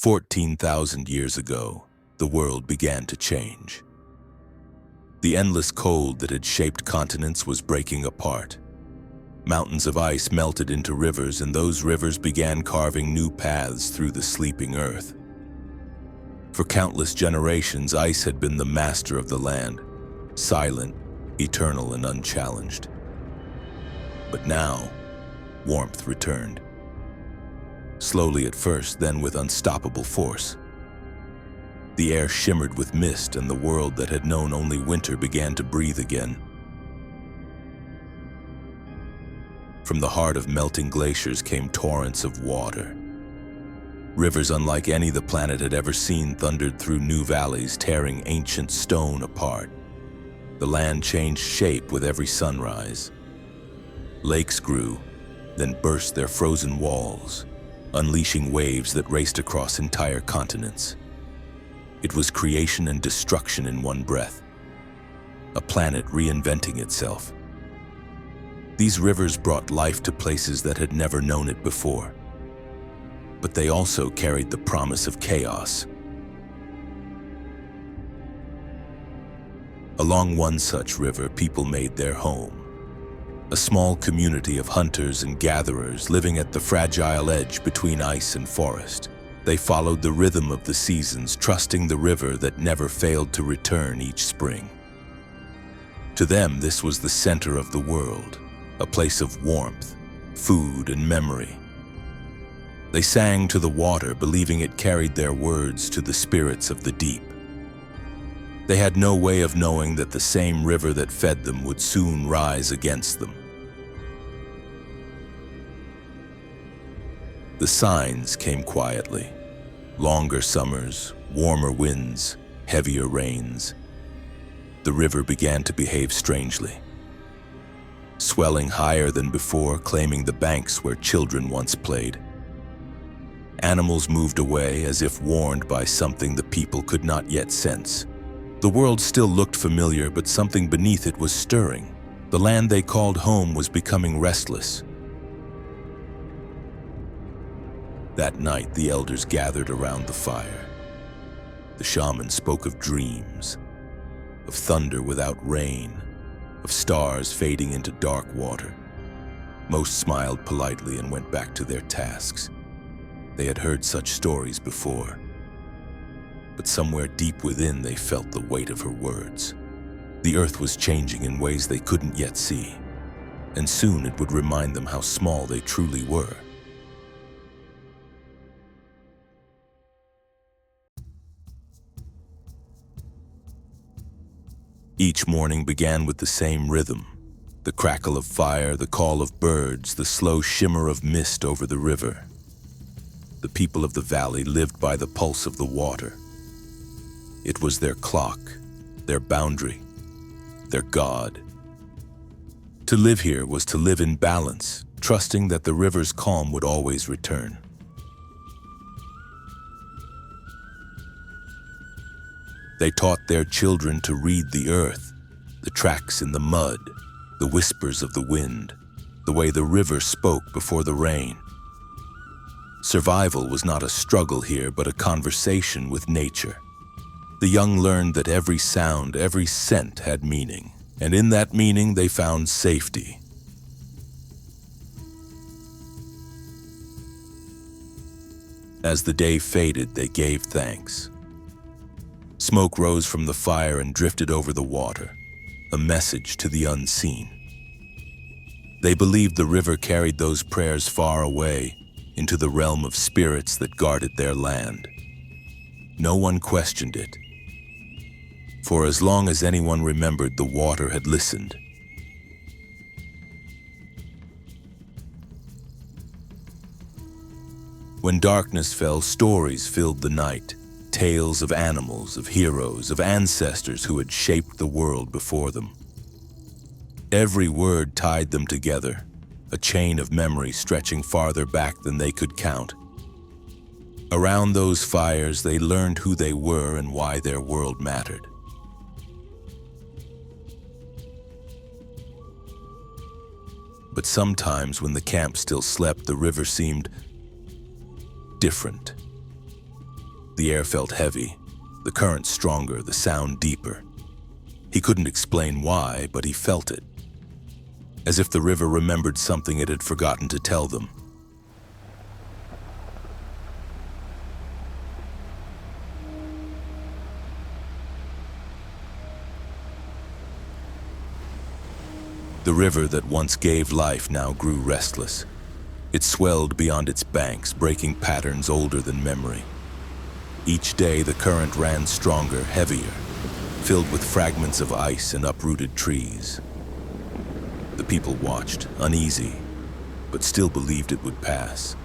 14,000 years ago, the world began to change. The endless cold that had shaped continents was breaking apart. Mountains of ice melted into rivers, and those rivers began carving new paths through the sleeping earth. For countless generations, ice had been the master of the land, silent, eternal, and unchallenged. But now, warmth returned. Slowly at first, then with unstoppable force. The air shimmered with mist, and the world that had known only winter began to breathe again. From the heart of melting glaciers came torrents of water. Rivers unlike any the planet had ever seen thundered through new valleys, tearing ancient stone apart. The land changed shape with every sunrise. Lakes grew, then burst their frozen walls, unleashing waves that raced across entire continents. It was creation and destruction in one breath, a planet reinventing itself. These rivers brought life to places that had never known it before, but they also carried the promise of chaos. Along one such river, people made their home. A small community of hunters and gatherers living at the fragile edge between ice and forest. They followed the rhythm of the seasons, trusting the river that never failed to return each spring. To them, this was the center of the world, a place of warmth, food, and memory. They sang to the water, believing it carried their words to the spirits of the deep. They had no way of knowing that the same river that fed them would soon rise against them. The signs came quietly. Longer summers, warmer winds, heavier rains. The river began to behave strangely, swelling higher than before, claiming the banks where children once played. Animals moved away as if warned by something the people could not yet sense. The world still looked familiar, but something beneath it was stirring. The land they called home was becoming restless. That night, the elders gathered around the fire. The shaman spoke of dreams, of thunder without rain, of stars fading into dark water. Most smiled politely and went back to their tasks. They had heard such stories before, but somewhere deep within they felt the weight of her words. The earth was changing in ways they couldn't yet see, and soon it would remind them how small they truly were. Each morning began with the same rhythm. The crackle of fire, the call of birds, the slow shimmer of mist over the river. The people of the valley lived by the pulse of the water. It was their clock, their boundary, their god. To live here was to live in balance, trusting that the river's calm would always return. They taught their children to read the earth, the tracks in the mud, the whispers of the wind, the way the river spoke before the rain. Survival was not a struggle here, but a conversation with nature. The young learned that every sound, every scent had meaning, and in that meaning they found safety. As the day faded, they gave thanks. Smoke rose from the fire and drifted over the water, a message to the unseen. They believed the river carried those prayers far away, into the realm of spirits that guarded their land. No one questioned it. For as long as anyone remembered, the water had listened. When darkness fell, stories filled the night. Tales of animals, of heroes, of ancestors who had shaped the world before them. Every word tied them together, a chain of memory stretching farther back than they could count. Around those fires, they learned who they were and why their world mattered. But sometimes when the camp still slept, the river seemed different. The air felt heavy, the current stronger, the sound deeper. He couldn't explain why, but he felt it, as if the river remembered something it had forgotten to tell them. The river that once gave life now grew restless. It swelled beyond its banks, breaking patterns older than memory. Each day the current ran stronger, heavier, filled with fragments of ice and uprooted trees. The people watched, uneasy, but still believed it would pass.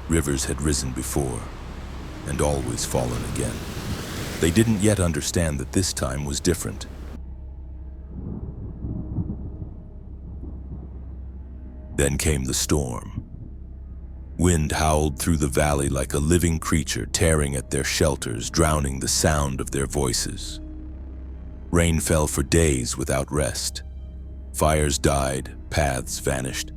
Rivers had risen before, and always fallen again. They didn't yet understand that this time was different. Then came the storm. Wind howled through the valley like a living creature tearing at their shelters, drowning the sound of their voices. Rain fell for days without rest. Fires died, paths vanished,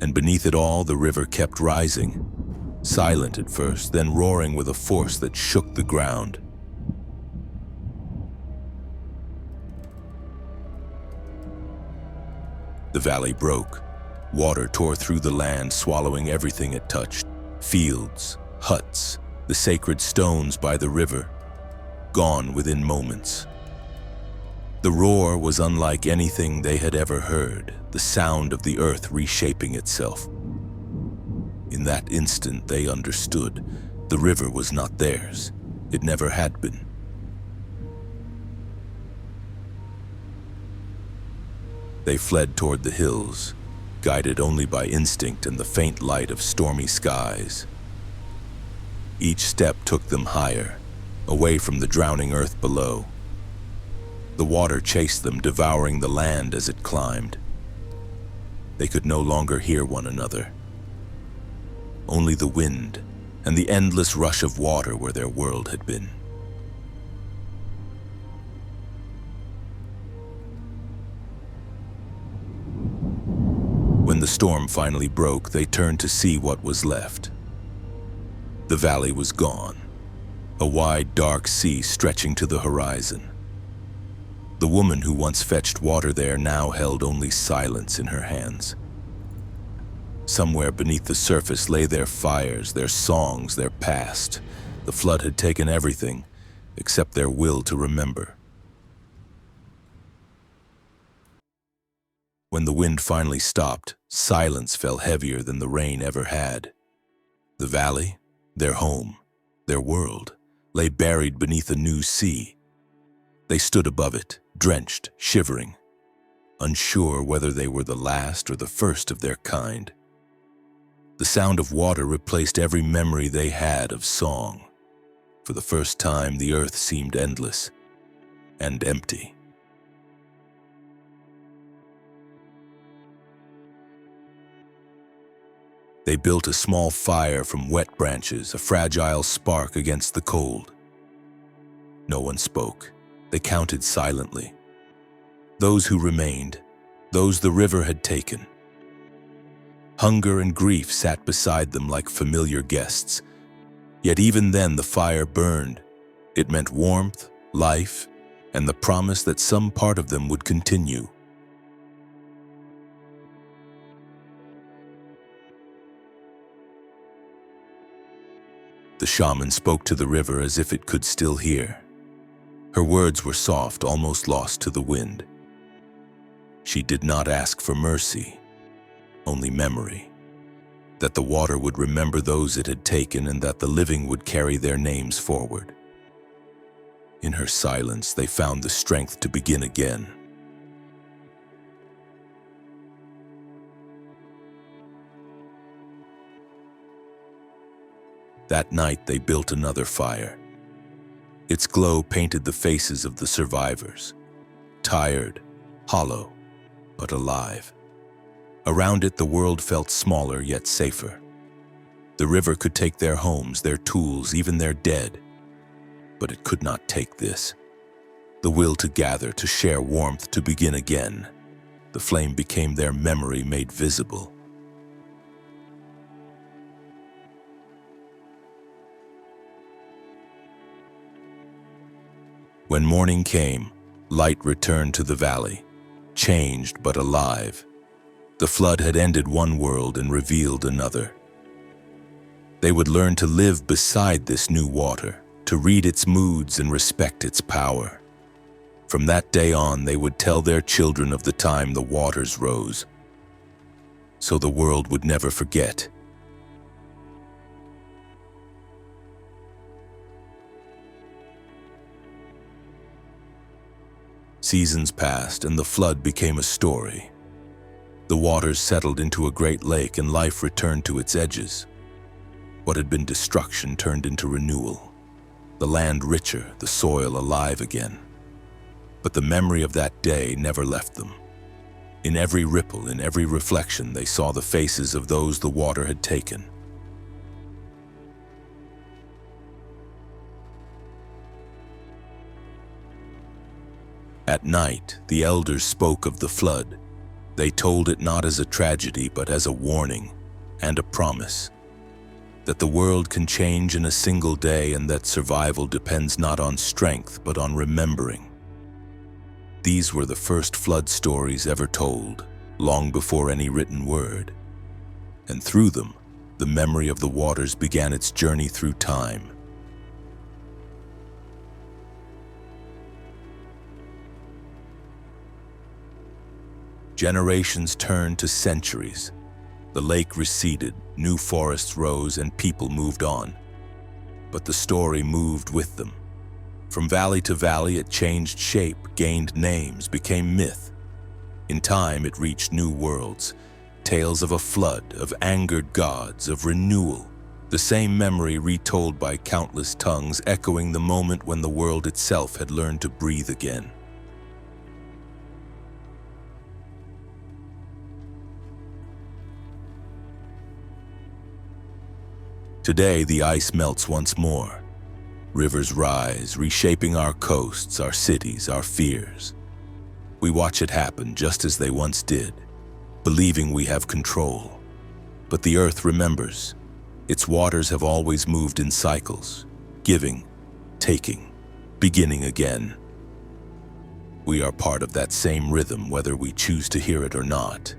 and beneath it all the river kept rising, silent at first, then roaring with a force that shook the ground. The valley broke. Water tore through the land, swallowing everything it touched. Fields, huts, the sacred stones by the river, gone within moments. The roar was unlike anything they had ever heard, the sound of the earth reshaping itself. In that instant they understood. The river was not theirs. It never had been. They fled toward the hills, guided only by instinct and the faint light of stormy skies. Each step took them higher, away from the drowning earth below. The water chased them, devouring the land as it climbed. They could no longer hear one another. Only the wind and the endless rush of water where their world had been. When the storm finally broke, they turned to see what was left. The valley was gone, a wide, dark sea stretching to the horizon. The woman who once fetched water there now held only silence in her hands. Somewhere beneath the surface lay their fires, their songs, their past. The flood had taken everything except their will to remember. When the wind finally stopped, silence fell heavier than the rain ever had. The valley, their home, their world, lay buried beneath a new sea. They stood above it, drenched, shivering, unsure whether they were the last or the first of their kind. The sound of water replaced every memory they had of song. For the first time, the earth seemed endless and empty. They built a small fire from wet branches, a fragile spark against the cold. No one spoke. They counted silently. Those who remained, those the river had taken. Hunger and grief sat beside them like familiar guests. Yet even then the fire burned. It meant warmth, life, and the promise that some part of them would continue. The shaman spoke to the river as if it could still hear. Her words were soft, almost lost to the wind. She did not ask for mercy, only memory. That the water would remember those it had taken and that the living would carry their names forward. In her silence, they found the strength to begin again. That night, they built another fire. Its glow painted the faces of the survivors, tired, hollow, but alive. Around it, the world felt smaller yet safer. The river could take their homes, their tools, even their dead, but it could not take this. The will to gather, to share warmth, to begin again. The flame became their memory made visible. When morning came, light returned to the valley, changed but alive. The flood had ended one world and revealed another. They would learn to live beside this new water, to read its moods and respect its power. From that day on, they would tell their children of the time the waters rose, so the world would never forget. Seasons passed and the flood became a story. The waters settled into a great lake and life returned to its edges. What had been destruction turned into renewal. The land richer, the soil alive again. But the memory of that day never left them. In every ripple, in every reflection, they saw the faces of those the water had taken. At night, the elders spoke of the flood. They told it not as a tragedy, but as a warning and a promise. That the world can change in a single day and that survival depends not on strength, but on remembering. These were the first flood stories ever told, long before any written word. And through them, the memory of the waters began its journey through time. Generations turned to centuries. The lake receded, new forests rose, and people moved on. But the story moved with them. From valley to valley, it changed shape, gained names, became myth. In time, it reached new worlds, tales of a flood, of angered gods, of renewal. The same memory retold by countless tongues, echoing the moment when the world itself had learned to breathe again. Today, the ice melts once more. Rivers rise, reshaping our coasts, our cities, our fears. We watch it happen just as they once did, believing we have control. But the earth remembers. Its waters have always moved in cycles, giving, taking, beginning again. We are part of that same rhythm, whether we choose to hear it or not.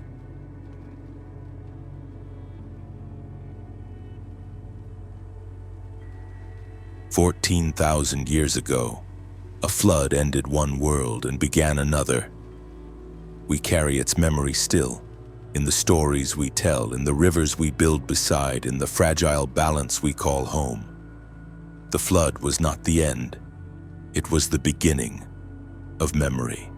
14,000 years ago, a flood ended one world and began another. We carry its memory still, in the stories we tell, in the rivers we build beside, in the fragile balance we call home. The flood was not the end. It was the beginning of memory.